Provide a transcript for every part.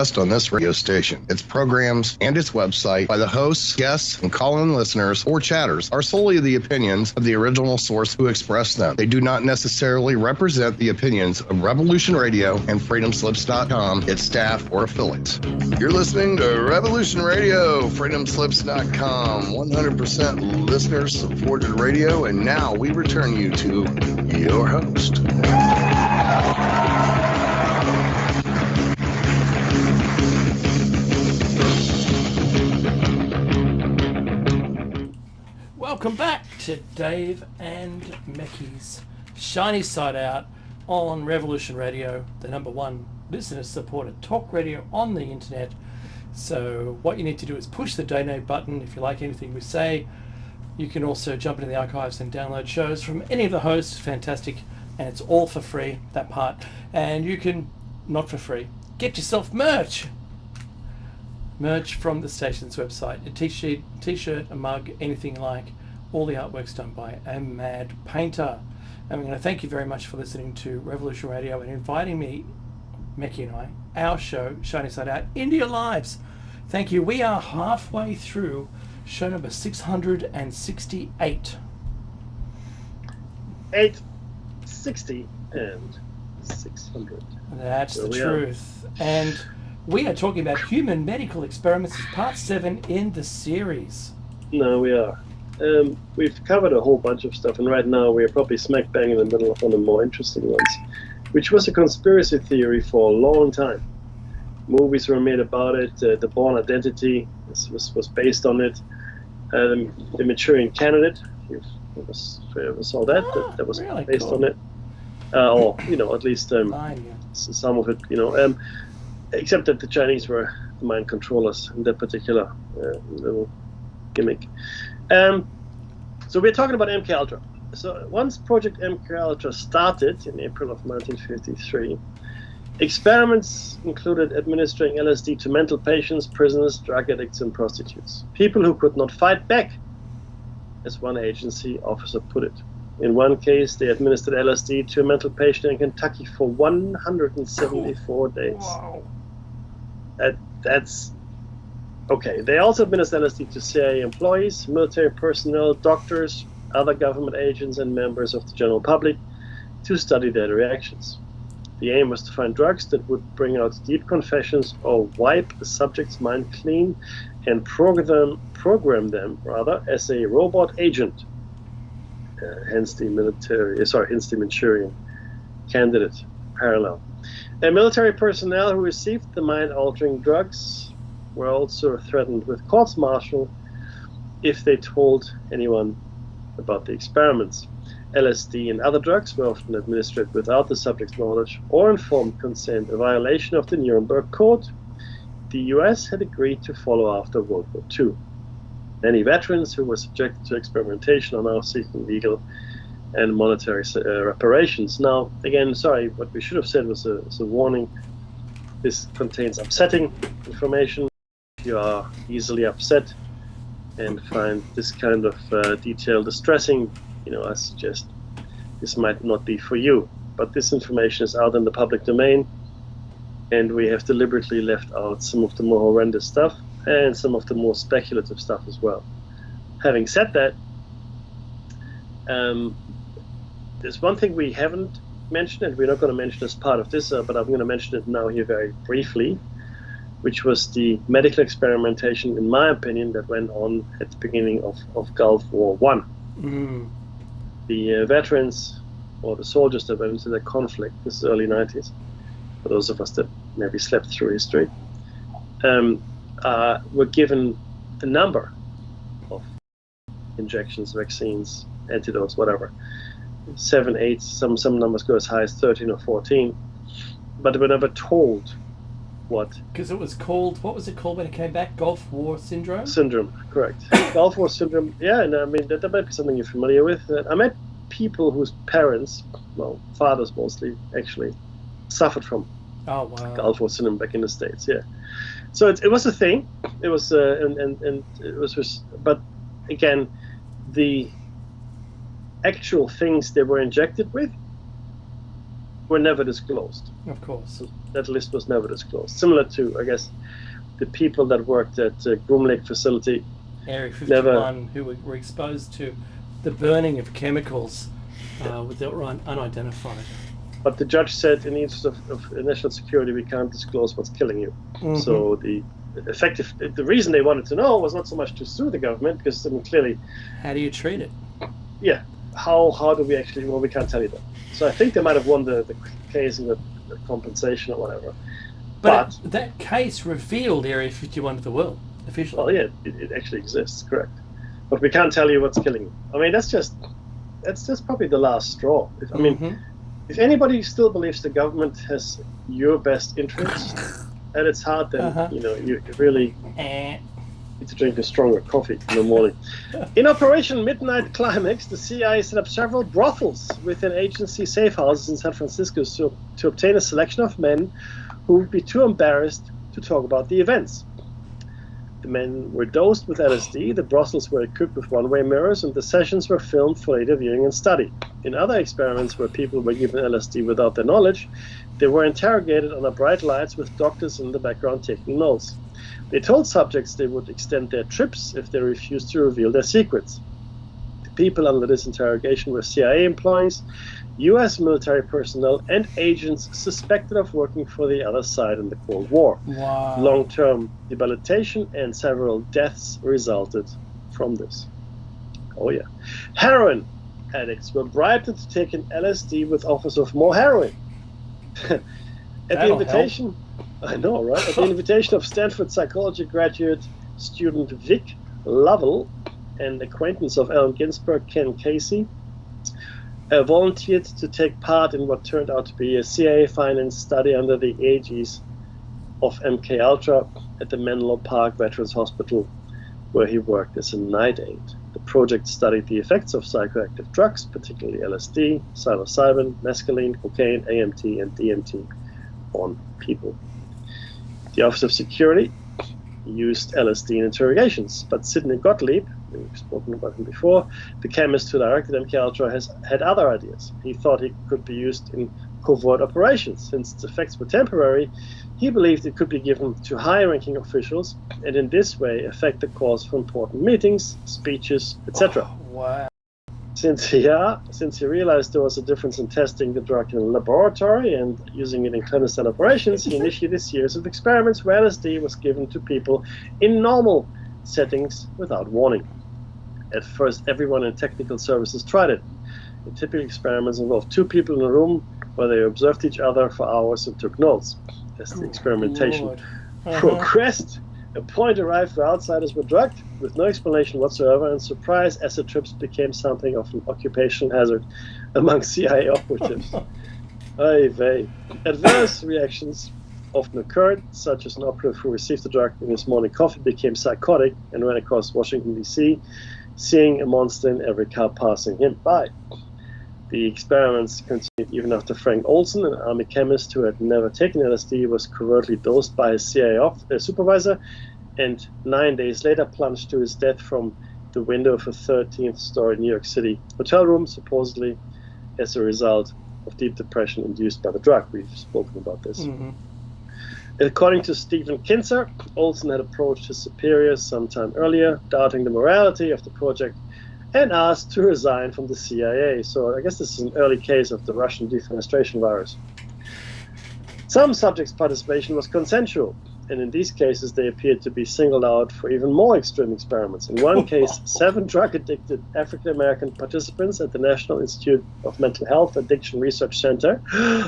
on this radio station. Its programs and its website by the hosts, guests, and call-in listeners or chatters are solely the opinions of the original source who express them. They do not necessarily represent the opinions of Revolution Radio and FreedomSlips.com, its staff, or affiliates. You're listening to Revolution Radio, FreedomSlips.com, 100% listener-supported radio, and now we return you to your host. Welcome back to Dave and Mecky's Shiny Side Out on Revolution Radio, the #1 listener-supported talk radio on the internet. So what you need to do is push the donate button if you like anything we say. You can also jump into the archives and download shows from any of the hosts. Fantastic. And it's all for free, that part. And you can, not for free, get yourself merch. Merch from the station's website. A t-shirt, a mug, anything you like. All the artwork's done by a mad painter. And I'm going to thank you very much for listening to Revolution Radio and inviting me, Mecky and I, our show, Shiny Side Out, into your lives. Thank you. We are halfway through show number 668. 860 and 600. That's the truth. And we are talking about human medical experiments as part 7 in the series. No, we are. We've covered a whole bunch of stuff, and right now we're probably smack bang in the middle of one of the more interesting ones, which was a conspiracy theory for a long time. Movies were made about it. The Bourne Identity was based on it. The Manchurian Candidate, if you ever saw that, that was really based cool on it. Or, at least some of it, except that the Chinese were the mind controllers in that particular little gimmick. So we're talking about MK Ultra. So once Project MK Ultra started in April of 1953, experiments included administering LSD to mental patients, prisoners, drug addicts, and prostitutes. People who could not fight back, as one agency officer put it. In one case, they administered LSD to a mental patient in Kentucky for 174 days. Wow. That's okay. They also administered LSD to CIA employees, military personnel, doctors, other government agents, and members of the general public to study their reactions. The aim was to find drugs that would bring out deep confessions or wipe the subject's mind clean and program them as a robot agent. Hence the Manchurian Candidate parallel. Military personnel who received the mind-altering drugs were also threatened with courts-martial if they told anyone about the experiments. LSD and other drugs were often administered without the subject's knowledge or informed consent, a violation of the Nuremberg Code. The US had agreed to follow after World War II. Many veterans who were subjected to experimentation are now seeking legal and monetary reparations. Now, again, sorry, what we should have said was a warning. This contains upsetting information. If you are easily upset and find this kind of detail distressing, I suggest this might not be for you. But this information is out in the public domain, and we have deliberately left out some of the more horrendous stuff and some of the more speculative stuff as well. Having said that, there's one thing we haven't mentioned, and we're not going to mention as part of this, but I'm going to mention it now here very briefly, which was the medical experimentation, in my opinion, that went on at the beginning of Gulf War I. The veterans, or the soldiers that went into the conflict, this is early 90s, for those of us that maybe slept through history, were given a number of injections, vaccines, antidotes, whatever. 7, 8, some numbers go as high as 13 or 14, but they were never told what. Because it was called, what was it called when it came back? Gulf War Syndrome? Syndrome, correct. Gulf War Syndrome, yeah, and I mean, that might be something you're familiar with. I met people whose parents, well, fathers mostly, actually, suffered from Gulf War Syndrome back in the States, yeah. So it was a thing. It was, and it was just, but again, the actual things they were injected with were never disclosed. Of course. that list was never disclosed. Similar to, I guess, the people that worked at Groom Lake facility. Area 51, who were exposed to the burning of chemicals that were unidentified. But the judge said, in the interest of national security, we can't disclose what's killing you. Mm-hmm. So the reason they wanted to know was not so much to sue the government, because clearly, how do you treat it? Yeah, how do we actually? Well, we can't tell you that. So I think they might have won the case and the compensation or whatever. But that case revealed Area 51 to the world officially. Well, yeah, it actually exists, correct. But we can't tell you what's killing you. I mean, that's just probably the last straw. I mean, if anybody still believes the government has your best interest at its heart, then you really need to drink a stronger coffee in the morning. In Operation Midnight Climax, the CIA set up several brothels within agency safe houses in San Francisco to obtain a selection of men who would be too embarrassed to talk about the events. The men were dosed with LSD, the brothels were equipped with one-way mirrors, and the sessions were filmed for later viewing and study. In other experiments where people were given LSD without their knowledge, they were interrogated under bright lights with doctors in the background taking notes. They told subjects they would extend their trips if they refused to reveal their secrets. The people under this interrogation were CIA employees, U.S. military personnel, and agents suspected of working for the other side in the Cold War. Wow. Long-term debilitation and several deaths resulted from this. Oh yeah. Heroin addicts were bribed into taking LSD with offers of more heroin. At the invitation, I know, right? At the invitation of Stanford psychology graduate student Vic Lovell, and acquaintance of Allen Ginsberg, Ken Casey, volunteered to take part in what turned out to be a CIA-financed study under the aegis of MKUltra at the Menlo Park Veterans Hospital, where he worked as a night aide. The project studied the effects of psychoactive drugs, particularly LSD, psilocybin, mescaline, cocaine, AMT, and DMT on people. The Office of Security used LSD in interrogations, but Sidney Gottlieb, we've spoken about him before, the chemist who directed MKUltra, had other ideas. He thought it could be used in covert operations. Since its effects were temporary, he believed it could be given to high-ranking officials and in this way affect the course for important meetings, speeches, etc. Oh, wow. Since he realized there was a difference in testing the drug in a laboratory and using it in clandestine operations, he initiated a series of experiments where LSD was given to people in normal settings without warning. At first, everyone in technical services tried it. The typical experiments involved two people in a room where they observed each other for hours and took notes. As the experimentation progressed, a point arrived where outsiders were drugged with no explanation whatsoever, and surprise acid trips became something of an occupational hazard among CIA operatives. Adverse reactions often occurred, such as an operative who received the drug in his morning coffee became psychotic and ran across Washington, D.C., seeing a monster in every car passing him by. The experiments continued even after Frank Olson, an army chemist who had never taken LSD, was covertly dosed by his CIA supervisor and 9 days later plunged to his death from the window of a 13th-story New York City hotel room, supposedly as a result of deep depression induced by the drug. We've spoken about this. Mm-hmm. According to Stephen Kinzer, Olson had approached his superiors sometime earlier, doubting the morality of the project, and asked to resign from the CIA. So I guess this is an early case of the Russian defenestration virus. Some subjects' participation was consensual, and in these cases they appeared to be singled out for even more extreme experiments. In one case, 7 drug-addicted African-American participants at the National Institute of Mental Health Addiction Research Center,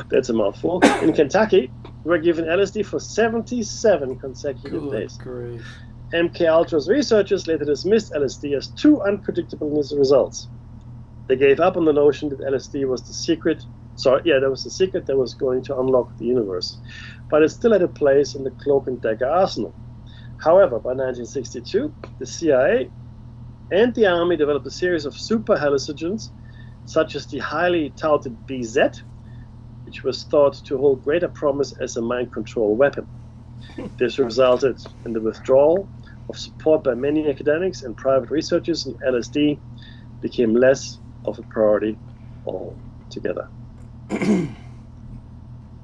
that's a mouthful, in Kentucky, were given LSD for 77 consecutive days. Grief. MKUltra's researchers later dismissed LSD as too unpredictable in its results. They gave up on the notion that LSD was the secret. That was the secret that was going to unlock the universe. But it still had a place in the cloak and dagger arsenal. However, by 1962, the CIA and the Army developed a series of super hallucinogens, such as the highly touted BZ, which was thought to hold greater promise as a mind control weapon. This resulted in the withdrawal of support by many academics and private researchers, and LSD became less of a priority altogether.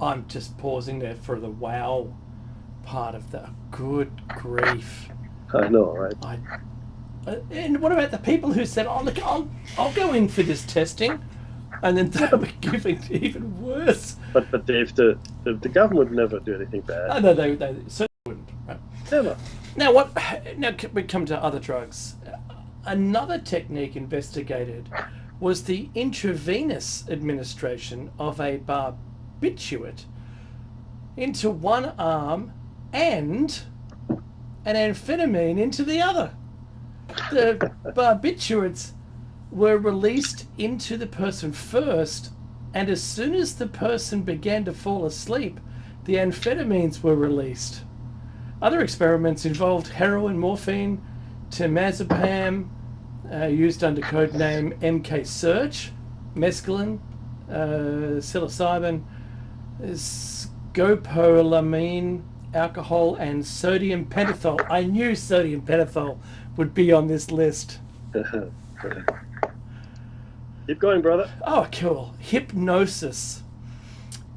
I'm just pausing there for the wow part of that. Good grief. I know, right? And what about the people who said, "Oh, look, I'll go in for this testing," and then they were giving even worse? But Dave, the government would never do anything bad. Oh, no, they certainly wouldn't. Right? Never. Now Now we come to other drugs. Another technique investigated was the intravenous administration of a barbiturate into one arm and an amphetamine into the other. The barbiturates were released into the person first, and as soon as the person began to fall asleep, the amphetamines were released. Other experiments involved heroin, morphine, temazepam, used under code name MK Search, mescaline, psilocybin, scopolamine, alcohol, and sodium pentothal. I knew sodium pentothal would be on this list. Keep going, brother. Oh, cool. Hypnosis.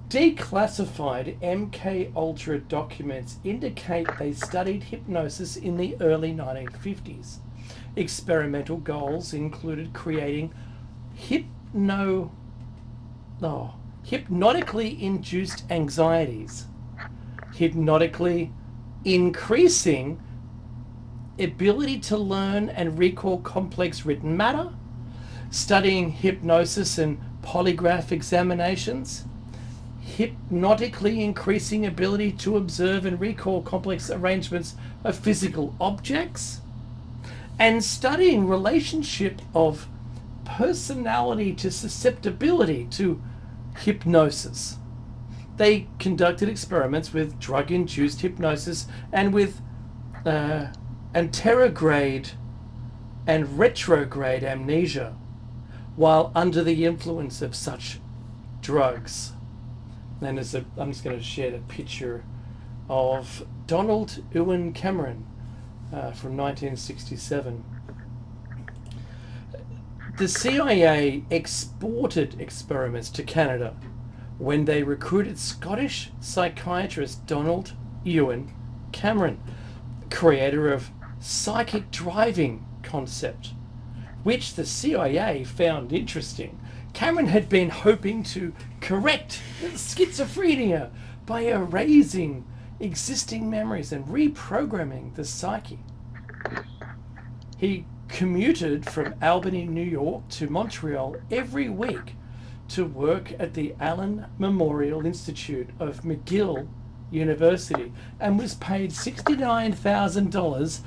Declassified MK Ultra documents indicate they studied hypnosis in the early 1950s. Experimental goals included creating hypnotically induced anxieties, hypnotically increasing ability to learn and recall complex written matter, studying hypnosis and polygraph examinations, hypnotically increasing ability to observe and recall complex arrangements of physical objects, and studying relationship of personality to susceptibility to hypnosis. They conducted experiments with drug-induced hypnosis and with anterograde and retrograde amnesia while under the influence of such drugs. And I'm just going to share the picture of Donald Ewan Cameron from 1967. The CIA exported experiments to Canada when they recruited Scottish psychiatrist Donald Ewan Cameron, creator of psychic driving concept, which the CIA found interesting. Cameron had been hoping to correct schizophrenia by erasing existing memories and reprogramming the psyche. He commuted from Albany, New York to Montreal every week to work at the Allen Memorial Institute of McGill University and was paid $69,000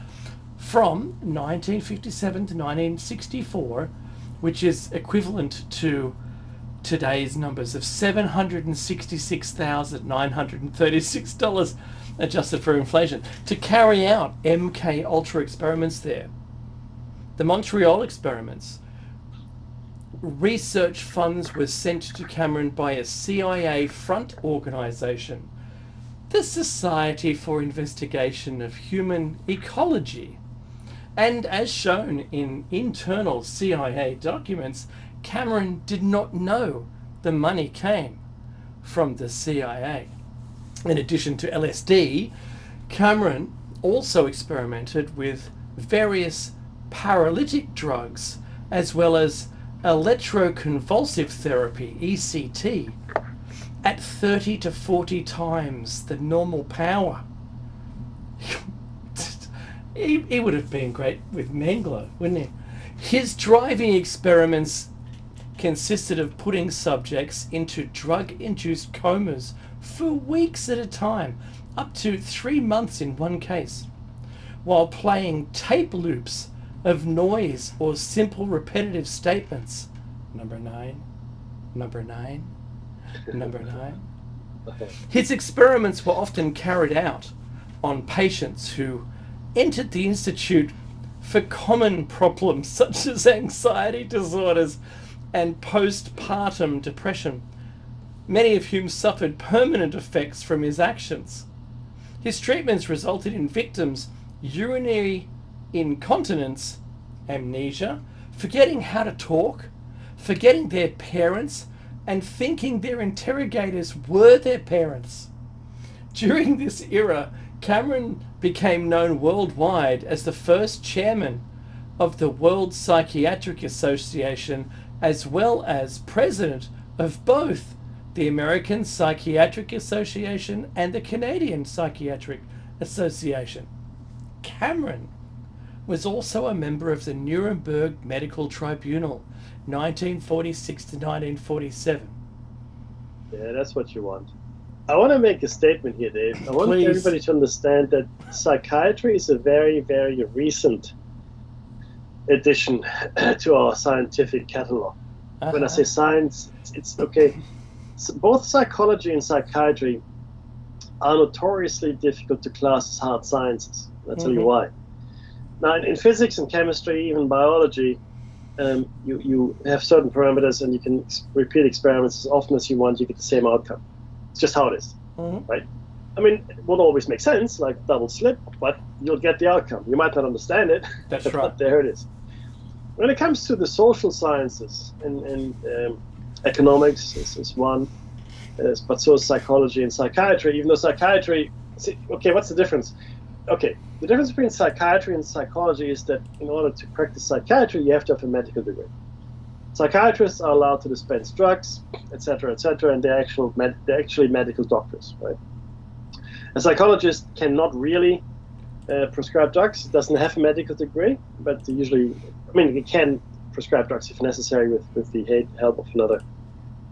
from 1957 to 1964, which is equivalent to today's numbers of $766,936 adjusted for inflation, to carry out MK Ultra experiments there. The Montreal experiments, research funds were sent to Cameron by a CIA front organization, the Society for Investigation of Human Ecology. And as shown in internal CIA documents, Cameron did not know the money came from the CIA. In addition to LSD, Cameron also experimented with various paralytic drugs as well as electroconvulsive therapy, ECT, at 30 to 40 times the normal power. He would have been great with Mengele, wouldn't he? His driving experiments consisted of putting subjects into drug-induced comas for weeks at a time, up to 3 months in one case, while playing tape loops of noise or simple repetitive statements. Number 9, number 9, number 9. His experiments were often carried out on patients who entered the institute for common problems such as anxiety disorders and postpartum depression, many of whom suffered permanent effects from his actions. His treatments resulted in victims' urinary incontinence, amnesia, forgetting how to talk, forgetting their parents, and thinking their interrogators were their parents. During this era, Cameron became known worldwide as the first chairman of the World Psychiatric Association, as well as president of both the American Psychiatric Association and the Canadian Psychiatric Association. Cameron was also a member of the Nuremberg Medical Tribunal, 1946 to 1947. Yeah, that's what you want. I want to make a statement here, Dave. I want Please. everybody to understand that psychiatry is a very, very recent addition to our scientific catalog. When I say science, it's okay. So both psychology and psychiatry are notoriously difficult to class as hard sciences. I'll tell you why. Now, in physics and chemistry, even biology, you have certain parameters and you can repeat experiments as often as you want, you get the same outcome. It's just how it is, right? I mean, it won't always make sense, like double slit, but you'll get the outcome. You might not understand it, That's but right. there it is. When it comes to the social sciences and economics is one, but so is psychology and psychiatry, even though psychiatry, okay, what's the difference? Okay, the difference between psychiatry and psychology is that in order to practice psychiatry, you have to have a medical degree. Psychiatrists are allowed to dispense drugs, etc., and they're actually medical doctors, right? A psychologist cannot really prescribe drugs. It doesn't have a medical degree, but usually, I mean, it can prescribe drugs if necessary with the help of another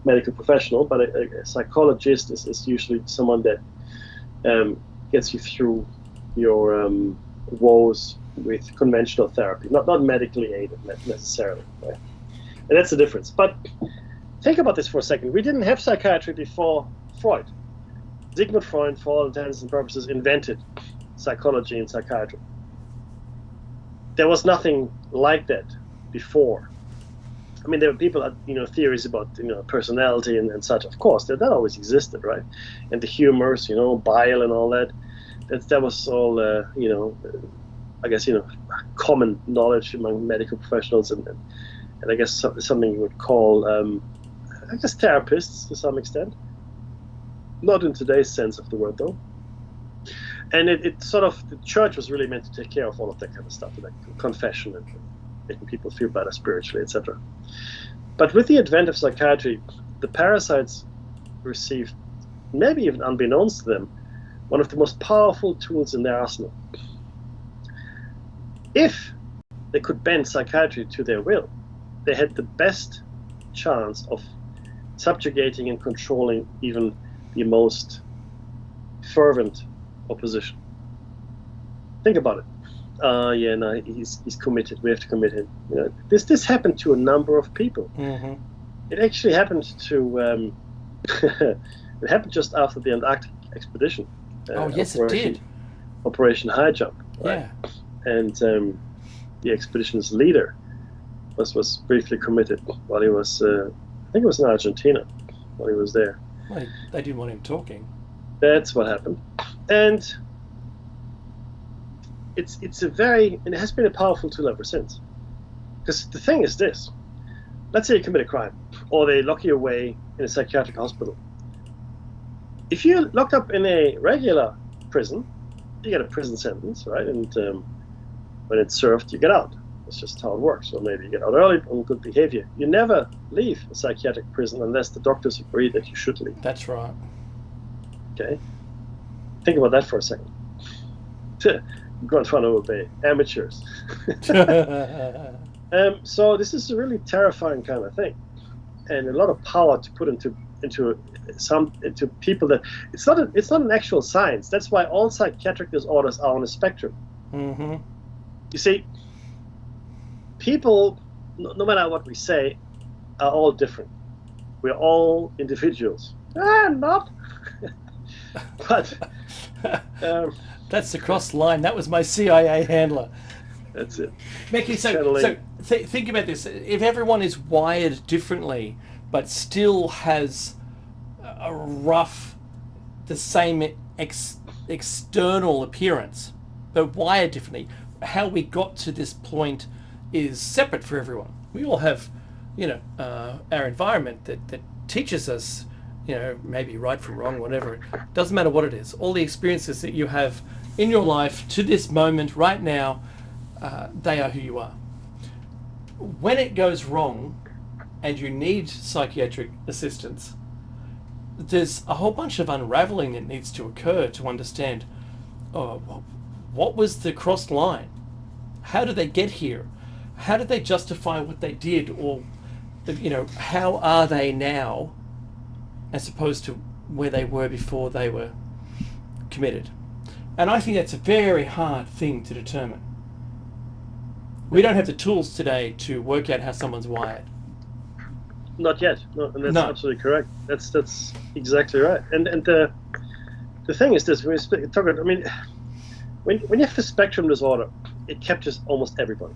medical professional. But a psychologist is usually someone that gets you through your woes with conventional therapy, not medically aided necessarily, right? And that's the difference. But think about this for a second. We didn't have psychiatry before Freud. Sigmund Freud, for all intents and purposes, invented psychology and psychiatry. There was nothing like that before. I mean, there were people had, theories about, personality and such. Of course, that always existed, right? And the humors, bile and all that. That was all, I guess, common knowledge among medical professionals and I guess something you would call, I guess, therapists to some extent. Not in today's sense of the word, though. And it sort of, the church was really meant to take care of all of that kind of stuff, like confession and making people feel better spiritually, etc. But with the advent of psychiatry, the parasites received, maybe even unbeknownst to them, one of the most powerful tools in their arsenal. If they could bend psychiatry to their will, they had the best chance of subjugating and controlling even the most fervent opposition. Think about it. He's committed. We have to commit him. This happened to a number of people. Mm-hmm. It actually happened to. It happened just after the Antarctic expedition. Yes, it did. Operation High Jump. Right? Yeah. And the expedition's leader was briefly committed while he was, I think it was in Argentina, while he was there. Well, they didn't want him talking. That's what happened. And it has been a powerful tool ever since. Because the thing is this, let's say you commit a crime, or they lock you away in a psychiatric hospital. If you're locked up in a regular prison, you get a prison sentence, right? And when it's served, you get out. That's just how it works. Or maybe you get out early on good behavior. You never leave a psychiatric prison unless the doctors agree that you should leave. That's right. Okay? Think about that for a second. Go and trying to obey. Amateurs. So this is a really terrifying kind of thing. And a lot of power to put into people that it's not an actual science. That's why all psychiatric disorders are on a spectrum. Mm-hmm. You see, people, no matter what we say, are all different. We're all individuals. Not. But that's the cross line. That was my CIA handler. That's it. Mickey, think about this. If everyone is wired differently, but still has the same external appearance, but wired differently, how we got to this point is separate for everyone. We all have, our environment that teaches us, maybe right from wrong, whatever. It doesn't matter what it is. All the experiences that you have in your life to this moment right now, they are who you are. When it goes wrong and you need psychiatric assistance, there's a whole bunch of unraveling that needs to occur to understand, what was the crossed line? How did they get here? How did they justify what they did? Or, how are they now as opposed to where they were before they were committed? And I think that's a very hard thing to determine. We don't have the tools today to work out how someone's wired. Not yet. No, and that's absolutely correct. That's exactly right. And the thing is this: when we talk about, when you have a spectrum disorder, it captures almost everybody.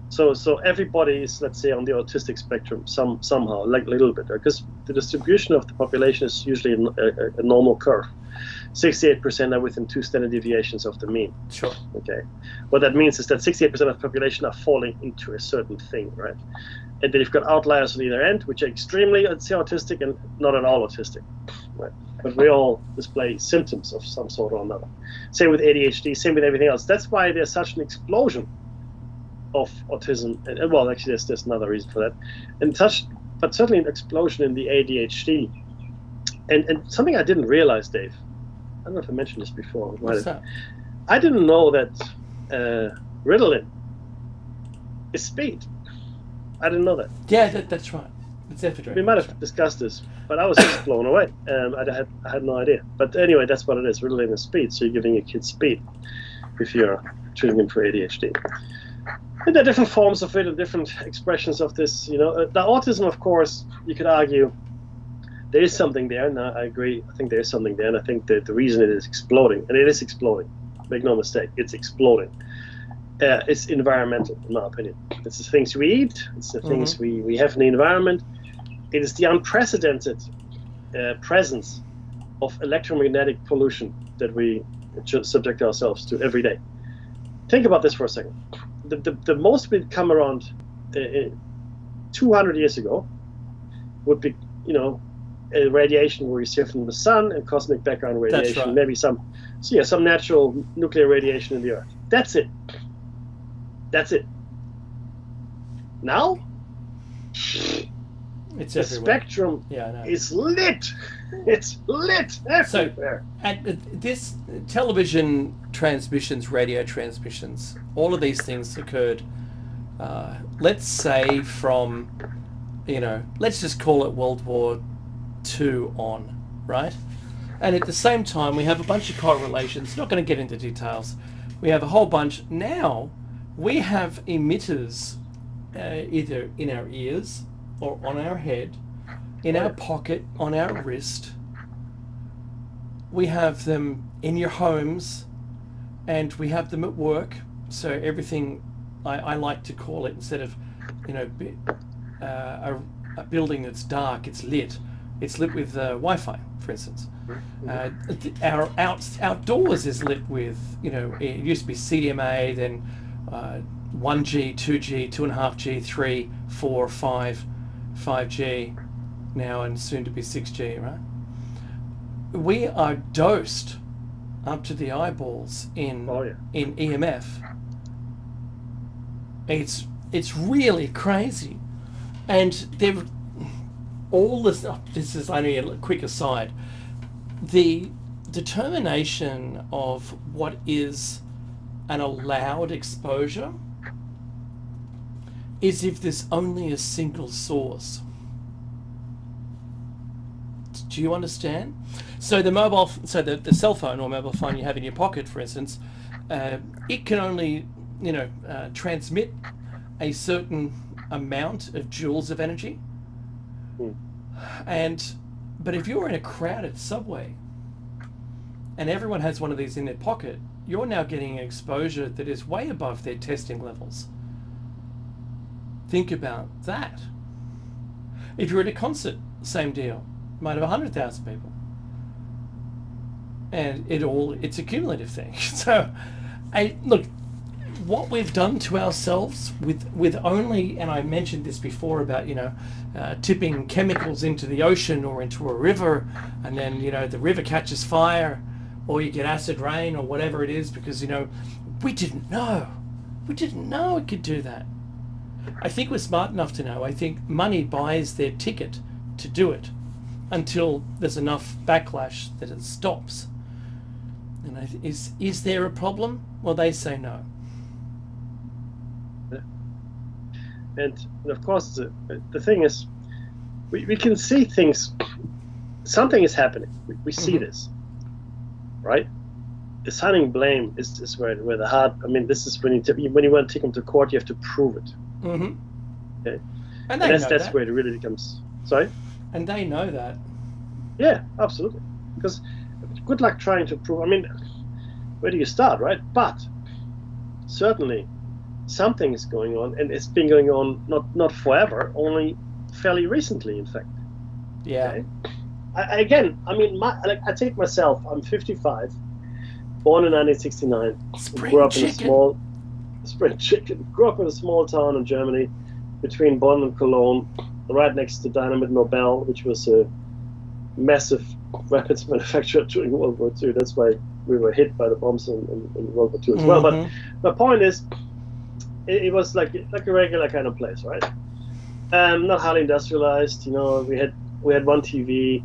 So everybody is, let's say, on the autistic spectrum somehow, like a little bit, because the distribution of the population is usually a normal curve. 68% are within 2 standard deviations of the mean. Sure. Okay. What that means is that 68% of the population are falling into a certain thing, right? And then you've got outliers on either end, which are extremely, let's say, autistic and not at all autistic, right? But we all display symptoms of some sort or another. Same with ADHD, same with everything else. That's why there's such an explosion of autism. And well, actually, there's another reason for that. But certainly an explosion in the ADHD. And something I didn't realize, Dave, I don't know if I mentioned this before. What's that? I didn't know that Ritalin is speed. I didn't know that. Yeah, that's right. It's ephedrine. We might have discussed this, but I was just blown away. I had no idea. But anyway, that's what it is. Ritalin is speed, so you're giving your kid speed if you're treating him for ADHD. And there are different forms of it and different expressions of this. The autism, of course, you could argue there is something there, and I agree. I think there is something there, and I think that the reason it is exploding, and it is exploding, make no mistake, it's exploding. It's environmental, in my opinion. It's the things we eat, it's the things we have in the environment. It is the unprecedented presence of electromagnetic pollution that we subject ourselves to every day. Think about this for a second. The most we'd come around 200 years ago would be, a radiation we receive from the sun and cosmic background radiation, That's right. Maybe some natural nuclear radiation in the earth. That's it. Now, It's the everywhere. spectrum is lit. It's lit everywhere. At this television transmissions, radio transmissions, all of these things occurred, let's say from, let's just call it World War II on, right? And at the same time, we have a bunch of correlations. Not going to get into details. We have a whole bunch. Now, we have emitters either in our ears or on our head, in our pocket, on our wrist. We have them in your homes, and we have them at work. So everything, I like to call it, instead of, a building that's dark, it's lit. It's lit with Wi-Fi, for instance. Our outdoors is lit with, it used to be CDMA, then 1G, 2G, 2.5G, 3, 4, 5, 5G now, and soon to be 6G, right? We are dosed up to the eyeballs in EMF. It's really crazy. And they've all this. This is only a quick aside. The determination of what is an allowed exposure is if there's only a single source. Do you understand? So the cell phone or mobile phone you have in your pocket, for instance, it can only transmit a certain amount of joules of energy. But if you're in a crowded subway and everyone has one of these in their pocket, you're now getting exposure that is way above their testing levels. Think about that. If you're at a concert, same deal. You might have 100,000 people. And it's a cumulative thing. So, look, what we've done to ourselves with only, and I mentioned this before about, tipping chemicals into the ocean or into a river, and then, the river catches fire, or you get acid rain or whatever it is, because, we didn't know. We didn't know it could do that. I think we're smart enough to know. I think money buys their ticket to do it until there's enough backlash that it stops. And is there a problem? Well, they say no. And of course, the thing is, we can see things. Something is happening. We see this, right? Assigning blame is where the hard. I mean, this is when you want to take them to court, you have to prove it. Mm-hmm. Okay, and that's where it really becomes. Sorry. And they know that. Yeah, absolutely. Because good luck trying to prove. I mean, where do you start, right? But certainly something is going on, and it's been going on not forever, only fairly recently, in fact. Yeah. Okay? I take myself. I'm 55, born in 1969. Grew up in a small spring chicken. Grew up in a small town in Germany, between Bonn and Cologne, right next to Dynamit Nobel, which was a massive weapons manufacturer during World War II. That's why we were hit by the bombs in World War II as well. But the point is, it was like a regular kind of place, right? Not highly industrialized. We had one TV.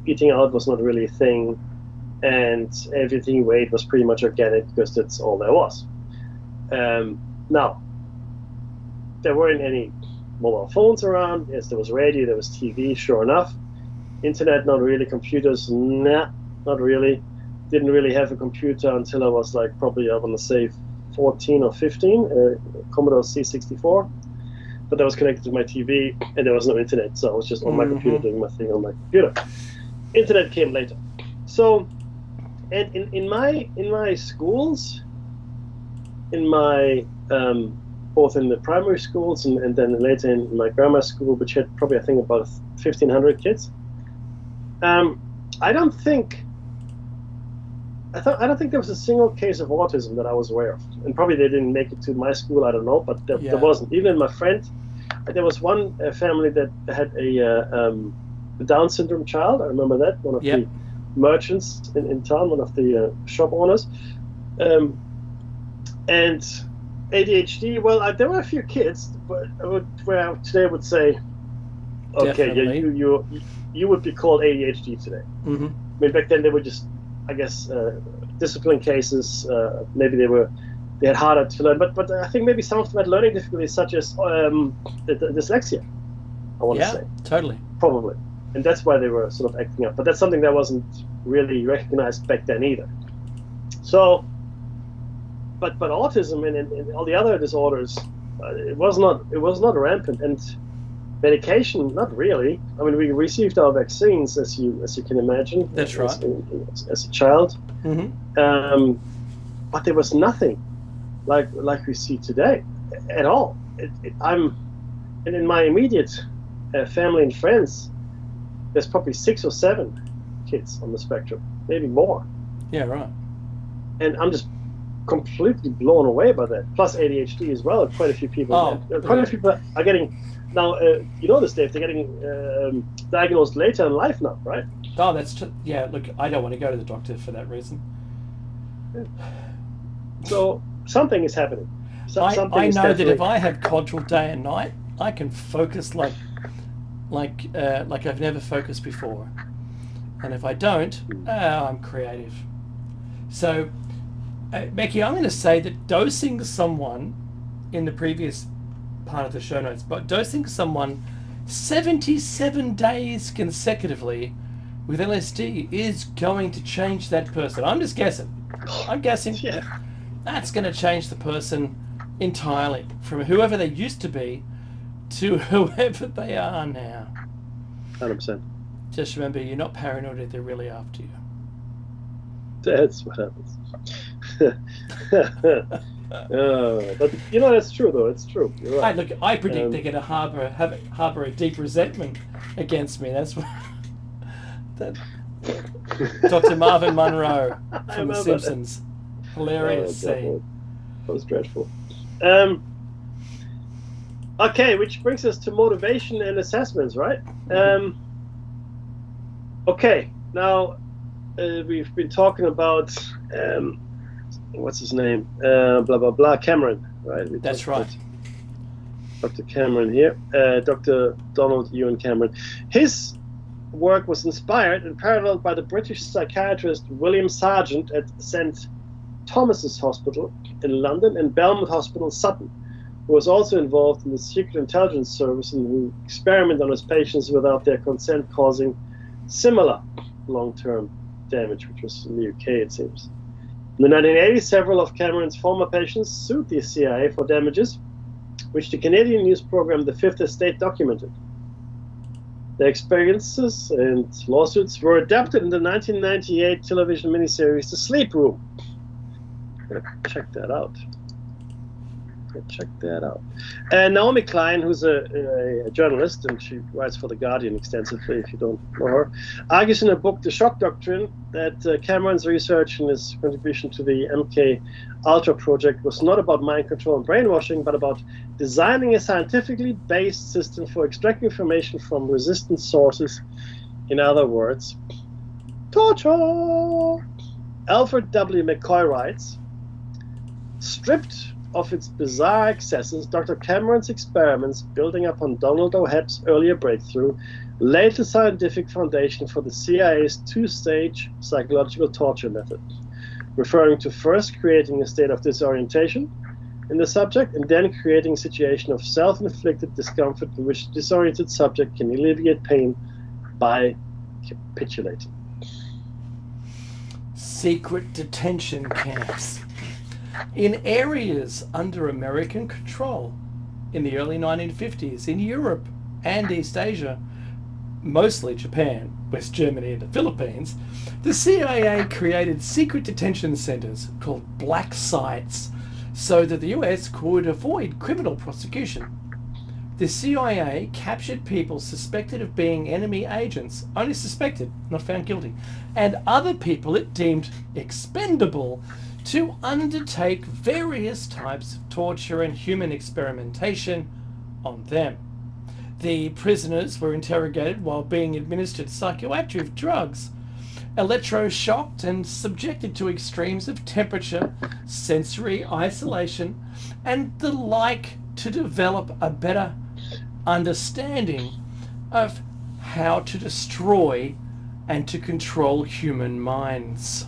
Eating out was not really a thing, and everything we ate was pretty much organic because that's all there was. Now, there weren't any mobile phones around. Yes, there was radio, there was TV, sure enough. Internet, not really. Computers, nah, not really. Didn't really have a computer until I was like probably, I want to say, 14 or 15, Commodore C64. But that was connected to my TV, and there was no internet, so I was just on my computer doing my thing on my computer. Internet came later. So, and in my schools, both in the primary schools and then later in my grammar school, which had probably, I think, about 1,500 kids. I don't think there was a single case of autism that I was aware of, and probably they didn't make it to my school. I don't know, but there wasn't. Even my friend, there was one family that had a Down syndrome child. I remember that, one of the merchants in town, one of the shop owners, and ADHD. Well, there were a few kids where today would say, okay, yeah, you would be called ADHD today. Mm-hmm. I mean, back then they were just, I guess, discipline cases. Maybe they had harder to learn, but I think maybe some of them had learning difficulties, such as dyslexia. I want to say. Totally. Probably, and that's why they were sort of acting up. But that's something that wasn't really recognized back then either. So, but autism and all the other disorders, it was not rampant, and medication, not really. I mean, we received our vaccines, as you can imagine. That's right. As a child, but there was nothing like we see today at all. And in my immediate family and friends, there's probably 6 or 7 kids on the spectrum, maybe more. Yeah, right. And I'm just completely blown away by that. Plus ADHD as well. Quite a few people. Quite a few people are getting. Now, you know this, Dave, they're getting diagnosed later in life now, right? Oh, that's yeah, look, I don't want to go to the doctor for that reason. Yeah. So, something is happening. I know that if I have Codral day and night, I can focus like I've never focused before. And if I don't, I'm creative. So, Becky, I'm going to say that dosing someone in the previous part of the show notes, but dosing someone 77 days consecutively with LSD is going to change that person. I'm just guessing. I'm guessing that's going to change the person entirely, from whoever they used to be to whoever they are now. 100%. Just remember, you're not paranoid if they're really after you. That's what happens. But that's true, though. It's true. You're right. Look, I predict they're going to harbor a deep resentment against me. That's what Dr. Marvin Monroe from The Simpsons. Hilarious scene. That was dreadful. Okay, which brings us to motivation and assessments, right? Okay, now we've been talking about what's his name? Blah blah blah. Cameron, right? That's right. Dr. Cameron here, Dr. Donald Ewan Cameron. His work was inspired and paralleled by the British psychiatrist William Sargent at St. Thomas's Hospital in London and Belmont Hospital, Sutton, who was also involved in the Secret Intelligence Service and who experimented on his patients without their consent, causing similar long-term damage, which was in the UK, it seems. In the 1980s, several of Cameron's former patients sued the CIA for damages, which the Canadian news program The Fifth Estate documented. Their experiences and lawsuits were adapted in the 1998 television miniseries The Sleep Room. Check that out. And Naomi Klein, who's a journalist, and she writes for The Guardian extensively, if you don't know her, argues in her book The Shock Doctrine that Cameron's research and his contribution to the MK Ultra project was not about mind control and brainwashing, but about designing a scientifically based system for extracting information from resistant sources. In other words, torture. Alfred W. McCoy writes, stripped of its bizarre excesses, Dr. Cameron's experiments, building upon Donald O. Hebb's earlier breakthrough, laid the scientific foundation for the CIA's two-stage psychological torture method, referring to first creating a state of disorientation in the subject and then creating a situation of self-inflicted discomfort in which the disoriented subject can alleviate pain by capitulating. Secret detention camps in areas under American control in the early 1950s in Europe and East Asia, mostly Japan, West Germany and the Philippines, the CIA created secret detention centers called black sites so that the US could avoid criminal prosecution. The CIA captured people suspected of being enemy agents, only suspected, not found guilty, and other people it deemed expendable to undertake various types of torture and human experimentation on them. The prisoners were interrogated while being administered psychoactive drugs, electroshocked and subjected to extremes of temperature, sensory isolation, and the like to develop a better understanding of how to destroy and to control human minds.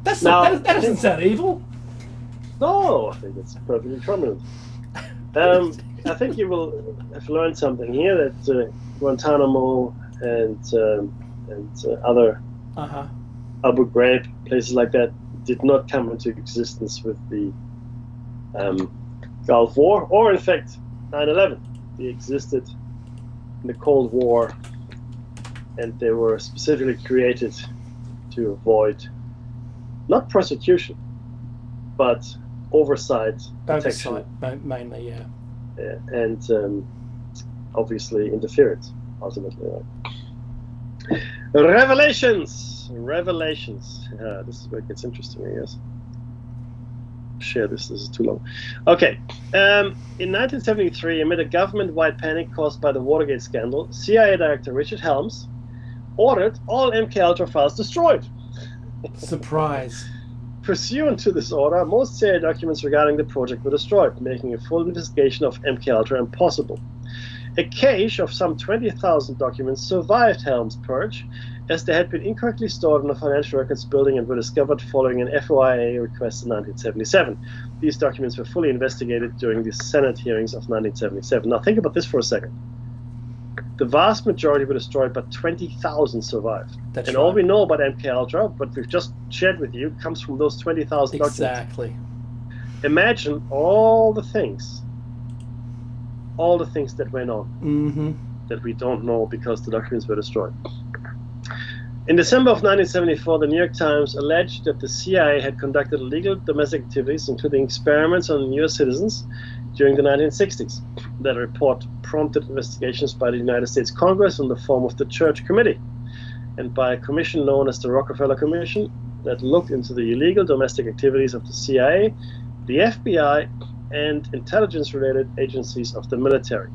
That doesn't sound evil. No, I think it's perfectly prominent. I think you will have learned something here that Guantanamo and other Abu Ghraib, places like that, did not come into existence with the Gulf War, or in fact 9/11. They existed in the Cold War, and they were specifically created to avoid not prosecution, but oversight, protection, mainly, yeah. And obviously interference, ultimately. Right? Revelations. This is where it gets interesting, I guess. Share this is too long. Okay. In 1973, amid a government-wide panic caused by the Watergate scandal, CIA Director Richard Helms ordered all MKUltra files destroyed. Surprise. Pursuant to this order, most CIA documents regarding the project were destroyed, making a full investigation of MKUltra impossible. A cache of some 20,000 documents survived Helms' purge, as they had been incorrectly stored in a financial records building and were discovered following an FOIA request in 1977. These documents were fully investigated during the Senate hearings of 1977. Now think about this for a second. The vast majority were destroyed, but 20,000 survived. That's and right. all we know about MKUltra, what we've just shared with you, comes from those 20,000 documents. Exactly. Imagine all the things that went on that we don't know because the documents were destroyed. In December of 1974, the New York Times alleged that the CIA had conducted illegal domestic activities, including experiments on U.S. citizens, during the 1960s. That report prompted investigations by the United States Congress in the form of the Church Committee and by a commission known as the Rockefeller Commission, that looked into the illegal domestic activities of the CIA, the FBI, and intelligence-related agencies of the military.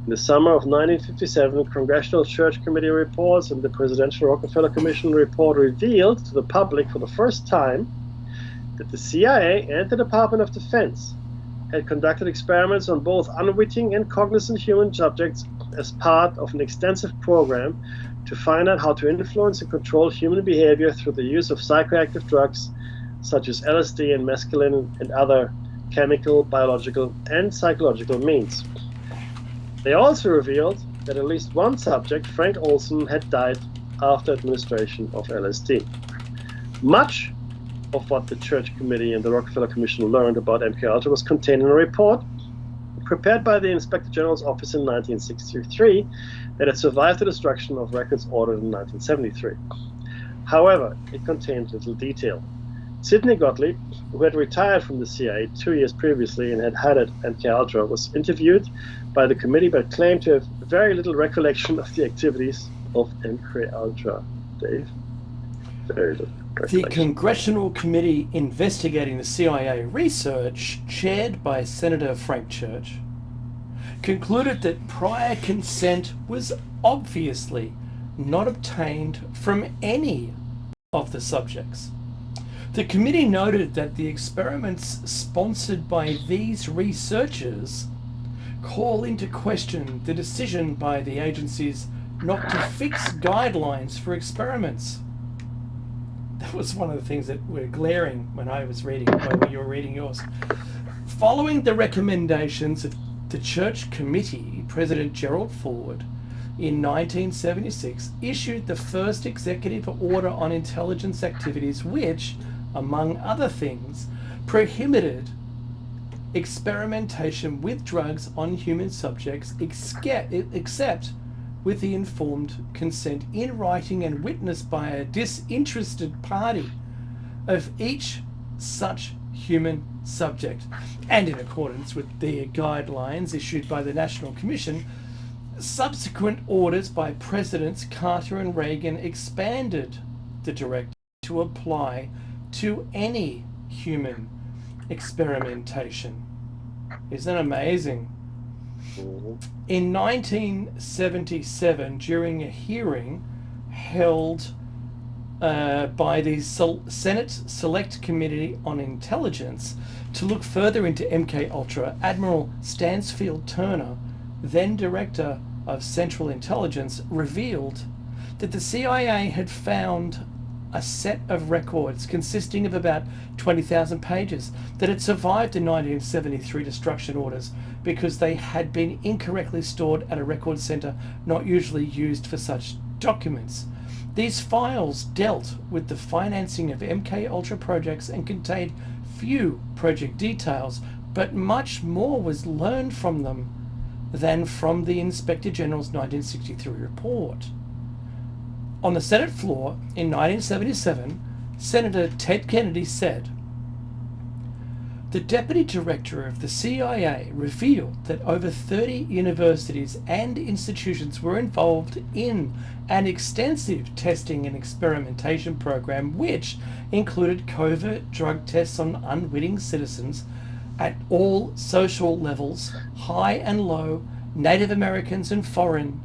In the summer of 1957, Congressional Church Committee reports and the Presidential Rockefeller Commission report revealed to the public for the first time that the CIA and the Department of Defense had conducted experiments on both unwitting and cognizant human subjects as part of an extensive program to find out how to influence and control human behavior through the use of psychoactive drugs such as LSD and mescaline and other chemical, biological, and psychological means. They also revealed that at least one subject, Frank Olson, had died after administration of LSD. Much of what the Church Committee and the Rockefeller Commission learned about MKUltra was contained in a report prepared by the Inspector General's office in 1963 that had survived the destruction of records ordered in 1973. However, it contained little detail. Sidney Gottlieb, who had retired from the CIA 2 years previously and had headed MKUltra, was interviewed by the committee but claimed to have very little recollection of the activities of MKUltra. Dave? Very little recollection. The Congressional Committee investigating the CIA research, chaired by Senator Frank Church, concluded that prior consent was obviously not obtained from any of the subjects. The committee noted that the experiments sponsored by these researchers call into question the decision by the agencies not to fix guidelines for experiments. That was one of the things that were glaring when I was reading, when you were reading yours. Following the recommendations of the Church Committee, President Gerald Ford, in 1976, issued the first executive order on intelligence activities which, among other things, prohibited experimentation with drugs on human subjects except with the informed consent in writing and witnessed by a disinterested party of each such human subject, and in accordance with the guidelines issued by the National Commission. Subsequent orders by Presidents Carter and Reagan expanded the directive to apply to any human experimentation. Isn't that amazing? In 1977, during a hearing held by the Senate Select Committee on Intelligence to look further into MKUltra, Admiral Stansfield Turner, then Director of Central Intelligence, revealed that the CIA had found a set of records consisting of about 20,000 pages that had survived the 1973 destruction orders because they had been incorrectly stored at a record center not usually used for such documents. These files dealt with the financing of MKUltra projects and contained few project details, but much more was learned from them than from the Inspector General's 1963 report. On the Senate floor in 1977, Senator Ted Kennedy said, "The Deputy Director of the CIA revealed that over 30 universities and institutions were involved in an extensive testing and experimentation program which included covert drug tests on unwitting citizens at all social levels, high and low, Native Americans and foreign.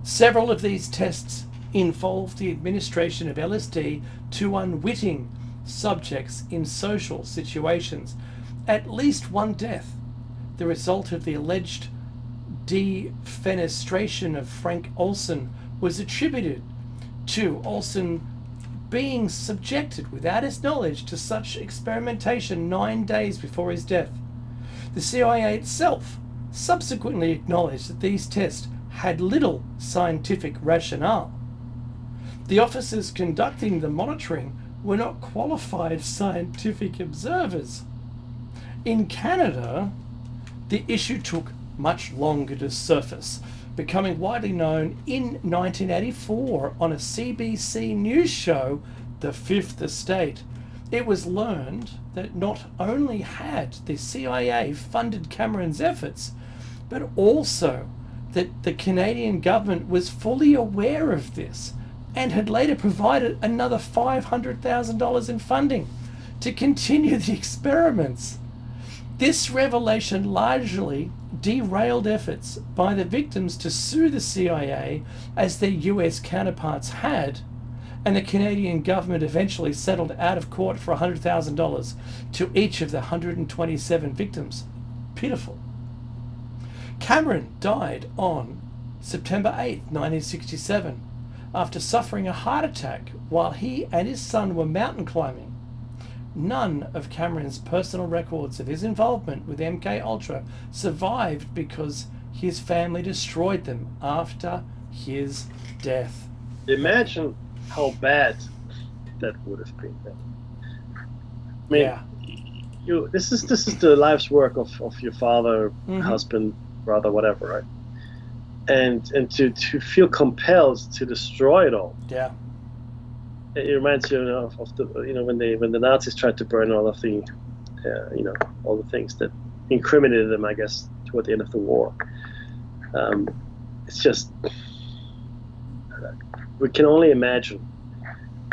Several of these tests involved the administration of LSD to unwitting subjects in social situations. At least one death, the result of the alleged defenestration of Frank Olson, was attributed to Olson being subjected without his knowledge to such experimentation 9 days before his death. The CIA itself subsequently acknowledged that these tests had little scientific rationale. The officers conducting the monitoring were not qualified scientific observers. In Canada, the issue took much longer to surface, becoming widely known in 1984 on a CBC news show, The Fifth Estate. It was learned that not only had the CIA funded Cameron's efforts, but also that the Canadian government was fully aware of this and had later provided another $500,000 in funding to continue the experiments. This revelation largely derailed efforts by the victims to sue the CIA as their US counterparts had, and the Canadian government eventually settled out of court for $100,000 to each of the 127 victims. Pitiful. Cameron died on September 8, 1967, after suffering a heart attack while he and his son were mountain climbing. None of Cameron's personal records of his involvement with MKUltra survived because his family destroyed them after his death. Imagine how bad that would have been. I mean, yeah. This is the life's work of your father, husband, brother, whatever, right? And to feel compelled to destroy it all. Yeah. It reminds you of the when the Nazis tried to burn all of the all the things that incriminated them, I guess, toward the end of the war. It's just we can only imagine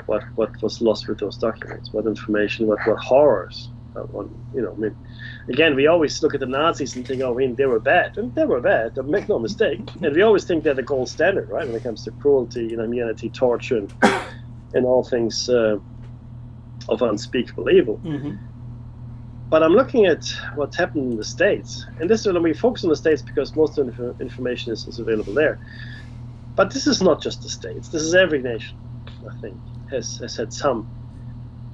what was lost with those documents, what information, what horrors. Again, we always look at the Nazis and think, they were bad, and they were bad. Make no mistake. And we always think they're the gold standard, right, when it comes to cruelty, immunity, torture, and all things of unspeakable evil. But I'm looking at what's happened in the States, and this is when we focus on the States because most of the information is available there. But this is not just the States. This is every nation, I think, has had some.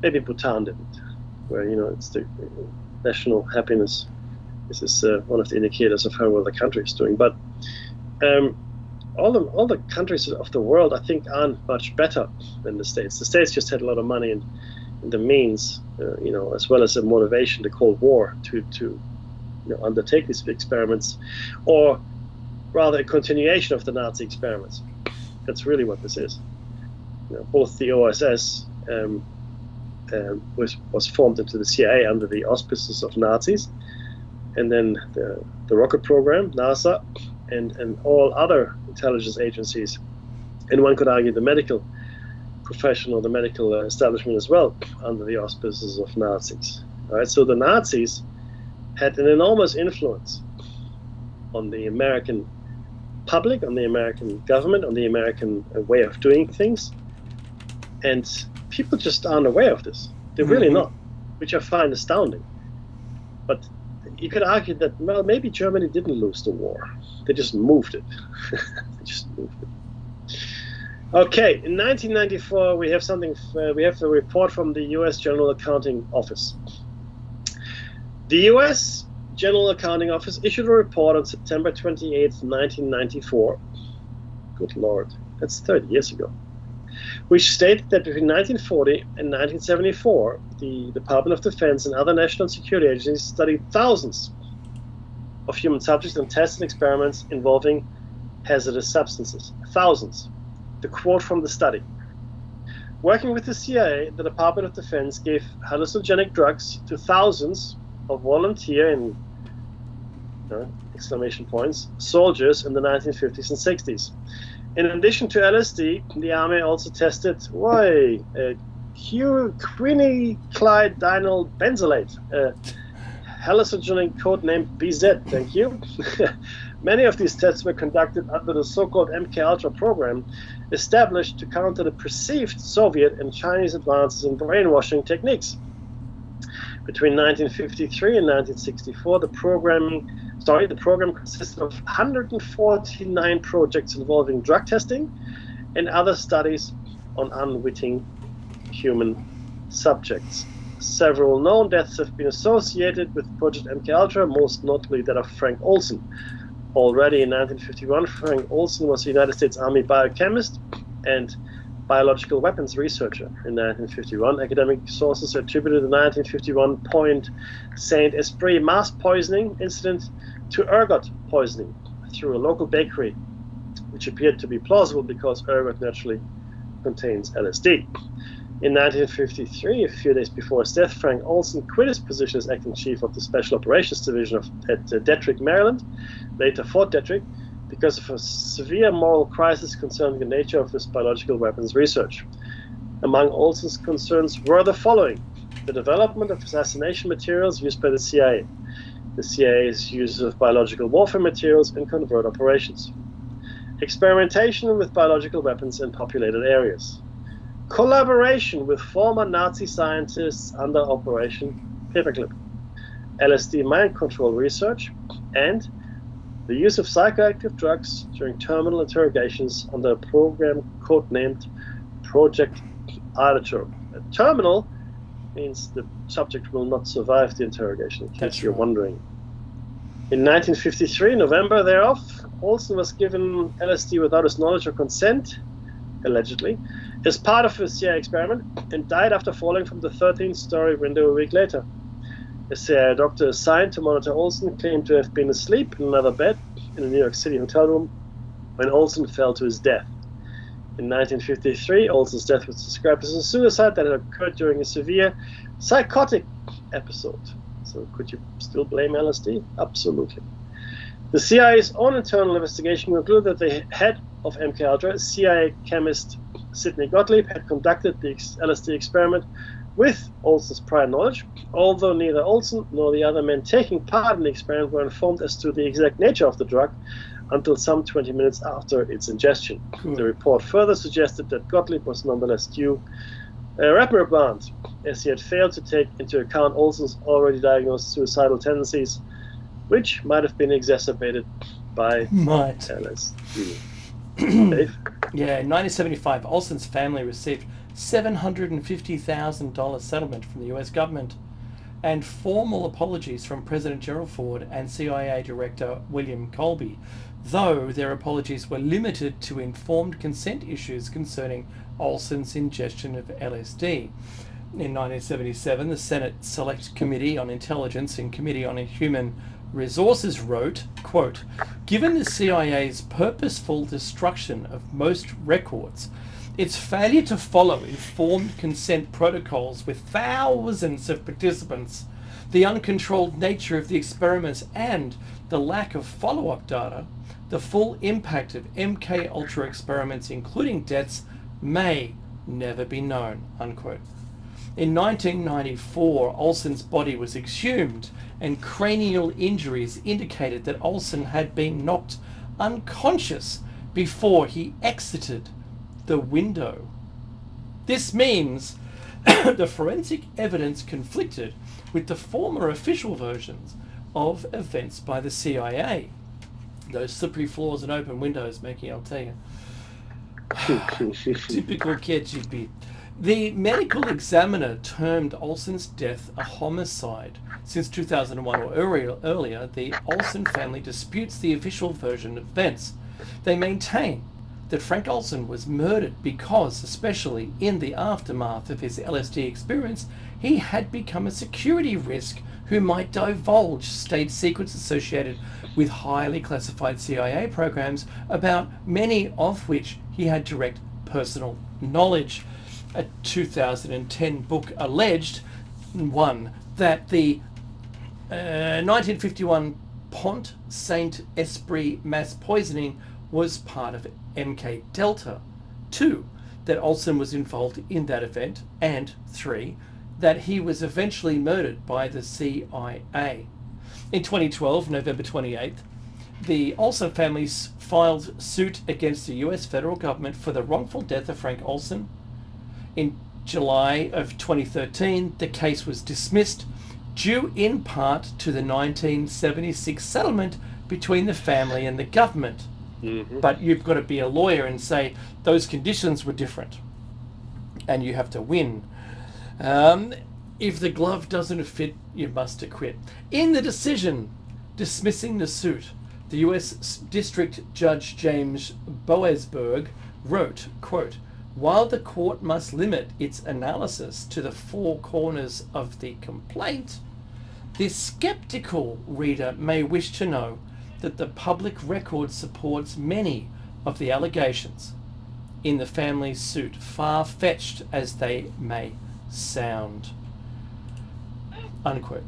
Maybe Bhutan didn't, where it's the national happiness. This is one of the indicators of how well the country is doing. But all the countries of the world, I think, aren't much better than the States. The States just had a lot of money and the means, as well as the motivation, the Cold War, to undertake these experiments, or rather a continuation of the Nazi experiments. That's really what this is. Both the OSS was formed into the CIA under the auspices of Nazis, and then the rocket program, NASA, and all other intelligence agencies, and one could argue the medical profession or the medical establishment as well, under the auspices of Nazis. All right, so the Nazis had an enormous influence on the American public, on the American government, on the American way of doing things, and people just aren't aware of this. They're really not, which I find astounding. But you could argue that, well, maybe Germany didn't lose the war. They just moved it. Okay, in 1994, we have a report from the U.S. General Accounting Office. The U.S. General Accounting Office issued a report on September 28, 1994. Good Lord, that's 30 years ago. Which stated that between 1940 and 1974, the Department of Defense and other national security agencies studied thousands of human subjects and tests and experiments involving hazardous substances. Thousands. The quote from the study: working with the CIA, the Department of Defense gave hallucinogenic drugs to thousands of volunteer and exclamation points soldiers in the 1950s and 60s. In addition to LSD, the Army also tested quinaclidinol benzylate, a hallucinogenic codenamed BZ. Thank you. Many of these tests were conducted under the so-called MKUltra program, established to counter the perceived Soviet and Chinese advances in brainwashing techniques. Between 1953 and 1964, the program consisted of 149 projects involving drug testing and other studies on unwitting human subjects. Several known deaths have been associated with Project MKUltra, most notably that of Frank Olson. Already in 1951, Frank Olson was a United States Army biochemist and biological weapons researcher. In 1951, academic sources attributed the 1951 Point Saint-Esprit mass poisoning incident to ergot poisoning through a local bakery, which appeared to be plausible because ergot naturally contains LSD. In 1953, a few days before his death, Frank Olson quit his position as acting chief of the Special Operations Division at Detrick, Maryland, later Fort Detrick, because of a severe moral crisis concerning the nature of his biological weapons research. Among Olson's concerns were the following: the development of assassination materials used by the CIA, the CIA's use of biological warfare materials in covert operations, experimentation with biological weapons in populated areas, collaboration with former Nazi scientists under Operation Paperclip, LSD mind control research, and the use of psychoactive drugs during terminal interrogations under a program codenamed Project Artichoke. A terminal means the subject will not survive the interrogation, in case you're wondering. In 1953, November thereof, Olson was given LSD without his knowledge or consent, allegedly, as part of his CIA experiment, and died after falling from the 13th-story window a week later. A CIA doctor assigned to monitor Olson claimed to have been asleep in another bed in a New York City hotel room when Olson fell to his death. In 1953, Olson's death was described as a suicide that had occurred during a severe psychotic episode. So could you still blame LSD? Absolutely. The CIA's own internal investigation concluded that the head of MKUltra, CIA chemist Sidney Gottlieb, had conducted the LSD experiment with Olson's prior knowledge, although neither Olson nor the other men taking part in the experiment were informed as to the exact nature of the drug until some 20 minutes after its ingestion. Cool. The report further suggested that Gottlieb was nonetheless due a reprimand, as he had failed to take into account Olson's already diagnosed suicidal tendencies, which might have been exacerbated by LSD. Dave? Yeah, in 1975, Olson's family received $750,000 settlement from the US government and formal apologies from President Gerald Ford and CIA Director William Colby, though their apologies were limited to informed consent issues concerning Olson's ingestion of LSD. In 1977, the Senate Select Committee on Intelligence and Committee on Human Resources wrote, quote, "Given the CIA's purposeful destruction of most records, its failure to follow informed consent protocols with thousands of participants, the uncontrolled nature of the experiments, and the lack of follow-up data, the full impact of MKUltra experiments, including deaths, may never be known," unquote. In 1994, Olson's body was exhumed, and cranial injuries indicated that Olson had been knocked unconscious before he exited the window. This means the forensic evidence conflicted with the former official versions of events by the CIA. Those slippery floors and open windows, Mickey, I'll tell you. Typical KGB. The medical examiner termed Olson's death a homicide. Since 2001 or earlier, the Olson family disputes the official version of events. They maintain that Frank Olson was murdered because, especially in the aftermath of his LSD experience, he had become a security risk who might divulge state secrets associated with highly classified CIA programs, about many of which he had direct personal knowledge. A 2010 book alleged, one, that the 1951 Pont Saint-Esprit mass poisoning was part of MK Delta. 2, that Olson was involved in that event. And 3, that he was eventually murdered by the CIA. In 2012, November 28th, the Olson family filed suit against the US federal government for the wrongful death of Frank Olson. In July of 2013, the case was dismissed, due in part to the 1976 settlement between the family and the government. Mm-hmm. But you've got to be a lawyer and say those conditions were different, and you have to win. If the glove doesn't fit, you must acquit. In the decision dismissing the suit, the US District Judge James Boasberg wrote, quote, "While the court must limit its analysis to the four corners of the complaint, the skeptical reader may wish to know that the public record supports many of the allegations in the family's suit, far-fetched as they may sound." Unquote.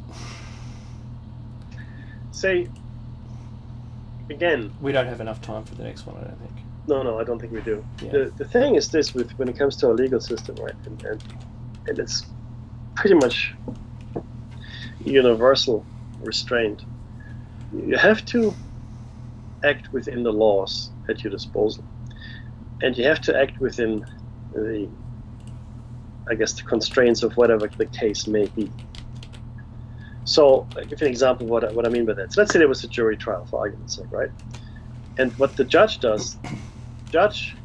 Say, again, we don't have enough time for the next one, I don't think. No, I don't think we do. Yeah. The thing is this when it comes to our legal system, right? And it's pretty much universal restraint. You have to act within the laws at your disposal. And you have to act within the constraints of whatever the case may be. So I'll give you an example of what I mean by that. So let's say there was a jury trial, for argument's sake, right? And what the judge does, judge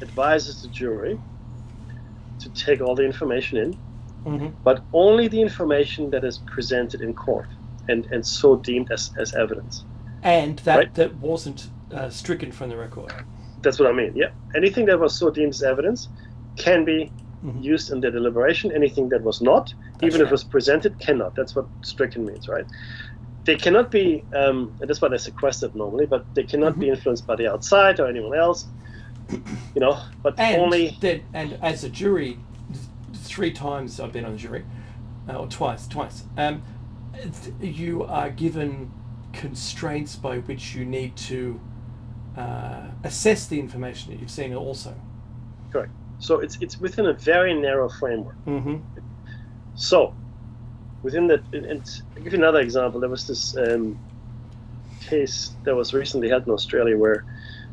advises the jury to take all the information in, Mm-hmm. but only the information that is presented in court and so deemed as evidence. And that, right? that wasn't stricken from the record. That's what I mean, yeah. Anything that was so deemed as evidence can be Mm-hmm. used in the deliberation. Anything that was not, even if it was presented, cannot. That's what stricken means, right? They cannot be, and that's why they're sequestered normally, but they cannot Mm-hmm. be influenced by the outside or anyone else, but And only... and as a jury, 3 times I've been on the jury, or twice, you are given constraints by which you need to assess the information that you've seen also. Correct. So it's within a very narrow framework. Mm-hmm. So within that, and I'll give you another example. There was this case that was recently held in Australia where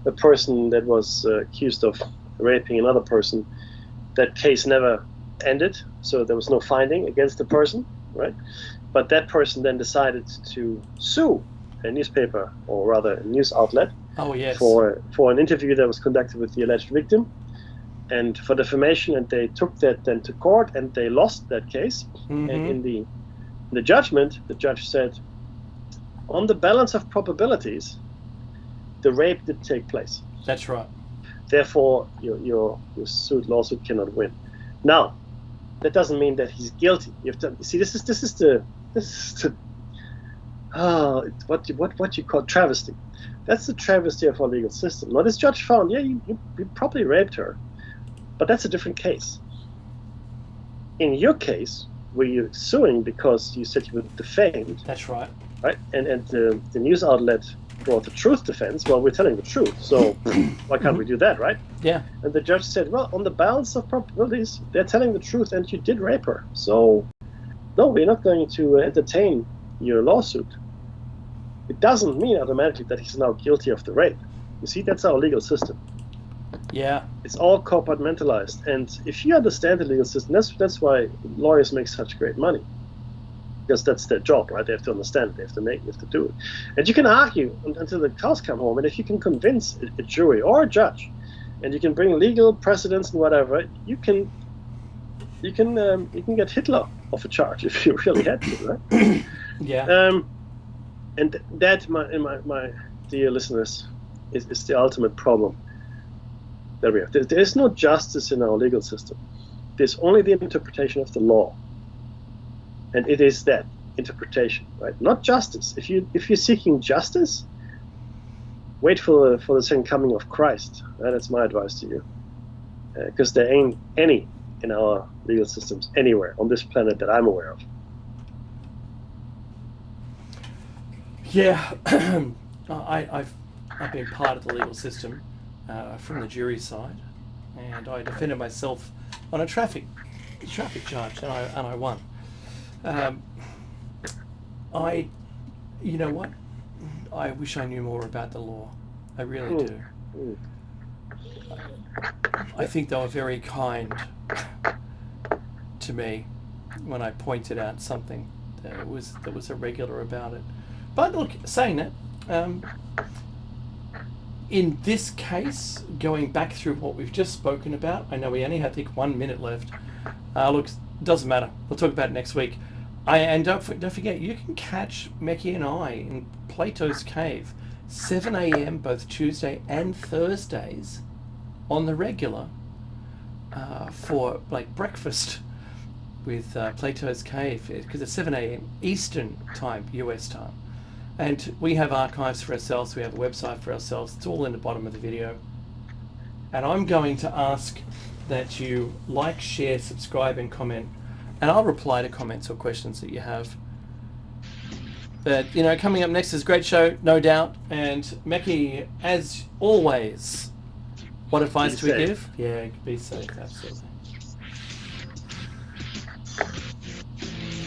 a person that was accused of raping another person, that case never ended, so there was no finding against the person, right? But that person then decided to sue a newspaper, or rather a news outlet, Oh yes. for an interview that was conducted with the alleged victim, and for defamation, and they took that then to court, and they lost that case. Mm-hmm. And in the judgment, the judge said, on the balance of probabilities, the rape did take place. That's right. Therefore, your lawsuit cannot win. Now, that doesn't mean that he's guilty. You have to see. This is the what you call travesty. That's the travesty of our legal system. Now, this judge found, yeah, you probably raped her, but that's a different case. In your case, where you're suing because you said you were defamed, That's right. right? And the news outlet brought the truth defense. Well, we're telling the truth, so why can't we do that, right? Yeah. And the judge said, well, on the balance of probabilities, they're telling the truth, and you did rape her. So, no, we're not going to entertain your lawsuit. It doesn't mean automatically that he's now guilty of the rape. You see, that's our legal system. Yeah. It's all compartmentalized. And if you understand the legal system, that's why lawyers make such great money. Because that's their job, right? They have to understand it, they have to do it. And you can argue until the cows come home, and if you can convince a jury or a judge, and you can bring legal precedents and whatever, you can get Hitler off a charge if you really had to, right? Yeah. And that, my dear listeners, is the ultimate problem that we have. There is no justice in our legal system. There's only the interpretation of the law, and it is that interpretation, right? Not justice. If you're seeking justice, wait for the second coming of Christ. That's my advice to you, because there ain't any in our legal systems anywhere on this planet that I'm aware of. Yeah, I've been part of the legal system from the jury side, and I defended myself on a traffic charge, and I won. You know what? I wish I knew more about the law. I really do. I think they were very kind to me when I pointed out something that was irregular about it. But look, saying that, in this case, going back through what we've just spoken about, I know we only have, I think, 1 minute left. Look, doesn't matter. We'll talk about it next week. And don't forget, you can catch Mekki and I in Plato's Cave, 7 a.m. both Tuesday and Thursdays on the regular for like breakfast with Plato's Cave, because it's 7 a.m. Eastern time, US time. And we have archives for ourselves, we have a website for ourselves, it's all in the bottom of the video. And I'm going to ask that you like, share, subscribe and comment, and I'll reply to comments or questions that you have. But, coming up next is a great show, no doubt. And Meki, as always, what advice do we give? Yeah, be safe, absolutely.